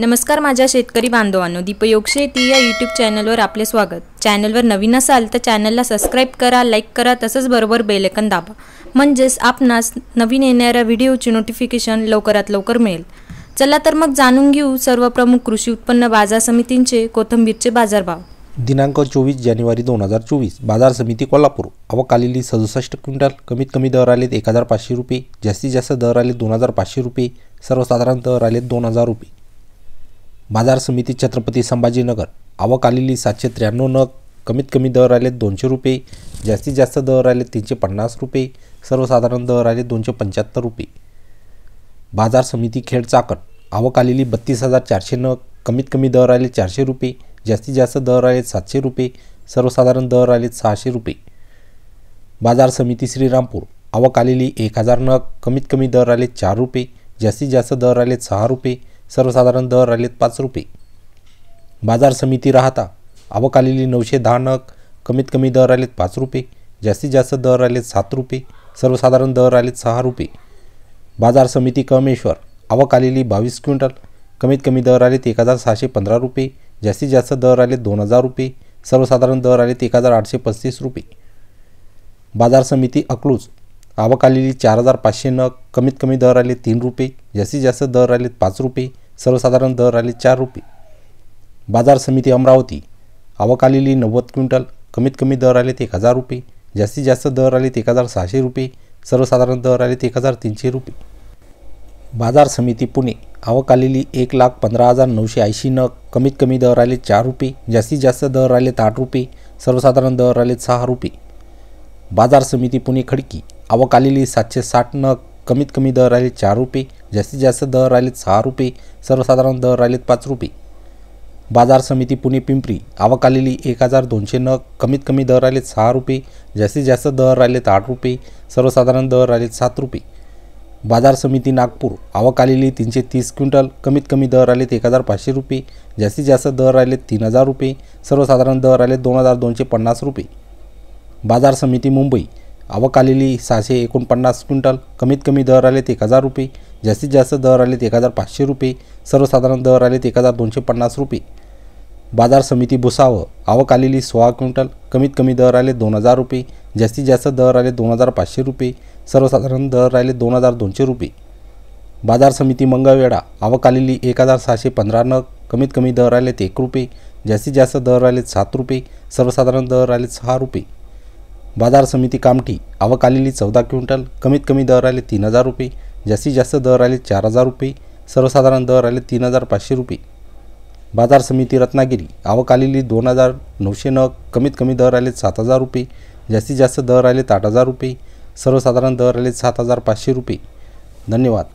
नमस्कार माझ्या शेतकरी बांधवांनो, दीपयोग शेती या यूट्यूब चॅनलवर आपले स्वागत। चॅनलवर नवीन असाल तर चॅनलला सबस्क्राइब करा, लाईक करा, तसंच बरोबर बेल आयकॉन दाबा, म्हणजेच आपणास नवीन येणाऱ्या व्हिडिओची नोटिफिकेशन लवकरात लवकर मिळेल। चला तर मग जाणून घेऊ सर्व प्रमुख कृषी उत्पन्न बाजार समितींचे कोथिंबीरचे बाजारभाव। दिनांक 24 जानेवारी 2024 बाजार समिती कोल्हापूर। आवक आलेली 67 क्विंटल। कमीत कमी दर आलेत 1500 रुपये, जास्तीत जास्त दर आलेत 2500 रुपये, सर्वसाधारण दर आलेत 2000 रुपये। बाजार समिती छत्रपती संभाजीनगर। आवक आलेली 793 नग। कमीत कमी दर आलेत 200 रुपये, जास्तीत जास्त दर आलेत 350 रुपये, सर्वसाधारण दर आलेत 275 रुपये। बाजार समिती खेड चाकण। आवक आलेली 32400 नग। कमीत कमी दर आलेत 400 रुपये, जास्तीत जास्त दर आलेत 700 रुपये, सर्वसाधारण दर आलेत 600 रुपये। बाजार समिती श्रीरामपूर। आवक आलेली 1000 नग। कमीत कमी दर आलेत 4 रुपये, जास्तीत जास्त दर आलेत 6 रुपये, सर्वसाधारण दर आलेत 5 रुपये। बाजार समिती राहता। आवक आलेली 910 नग। कमीत कमी दर आलेत 5 रुपये, जास्तीत जास्त दर आलेत 7 रुपये, सर्वसाधारण दर आलेत 6 रुपये। बाजार समिती कमेश्वर। आवक आलेली 22 क्विंटल। कमीत कमी दर आलेत 1615 रुपये, जास्तीत जास्त दर आलेत 2000 रुपये, सर्वसाधारण दर आलेत 1835 रुपये। बाजार समिती अकलूज। आवक आलेली 4500 नग। कमीत कमी दर आलेत 3 रुपये, जास्तीत जास्त दर आलेत 5 रुपये, सर्वसाधारण दर आलेत 4 रुपये। बाजार समिती अमरावती। आवक आलेली 90 क्विंटल। कमीत कमी दर आलेत 1000 रुपये, जास्तीत जास्त दर आलेत 1600 रुपये, सर्वसाधारण दर आलेत 1300 रुपये। बाजार समिती पुणे। आवक आलेली 1,15,980 नग। कमीत कमी दर आलेत 4 रुपये, जास्तीत जास्त दर आलेत 8 रुपये, सर्वसाधारण दर आलेत 6 रुपये। बाजार समिती पुणे खडकी। आवक आलेली 760 नग। कमीत कमी दर आलेत 4 रुपये, जास्तीत जास्त दर आलेत 6 रुपये, सर्वसाधारण दर आलेत 5 रुपये। बाजार समिती पुणे पिंपरी। आवक आलेली 1200 नग। कमीत कमी दर आलेत 6 रुपये, जास्तीत जास्त दर आलेत 8 रुपये, सर्वसाधारण दर आलेत 7 रुपये। बाजार समिती नागपूर। आवक आलेली 330 क्विंटल। कमीत कमी दर आलेत 1500 रुपये, जास्तीत जास्त दर आलेत 3000 रुपये, सर्वसाधारण दर आलेत 2250 रुपये। बाजार समिती मुंबई। आवक आलेली 649 क्विंटल। कमीत कमी दर आलेत 1000 रुपये, जास्तीत जास्त दर आलेत 1500 रुपये, सर्वसाधारण दर आलेत 1250 रुपये। बाजार समिती भुसावळ। आवक आलेली 16 क्विंटल। कमीत कमी दर आलेत 2000 रुपये, जास्तीत जास्त दर आलेत 2500 रुपये, सर्वसाधारण दर आलेत 2200 रुपये। बाजार समिती मंगळवेढा। आवक आलेली 1615 नग। कमीत कमी दर आलेत 1 रुपये, जास्तीत जास्त दर आलेत 7 रुपये, सर्वसाधारण दर आलेत 6 रुपये। बाजार समिती कामठी। आवक आलेली 14 क्विंटल। कमीत कमी दर आलेत 3000 रुपये, जास्तीत जास्त दर आलेत 4000 रुपये, सर्वसाधारण दर आलेत 3500 रुपये। बाजार समिती रत्नागिरी। आवक आलेली 2900 नग। कमीत कमी दर आलेत 7000 रुपये, जास्तीत जास्त दर आलेत 8000 रुपये, सर्वसाधारण दर आलेत 7500 रुपये। धन्यवाद।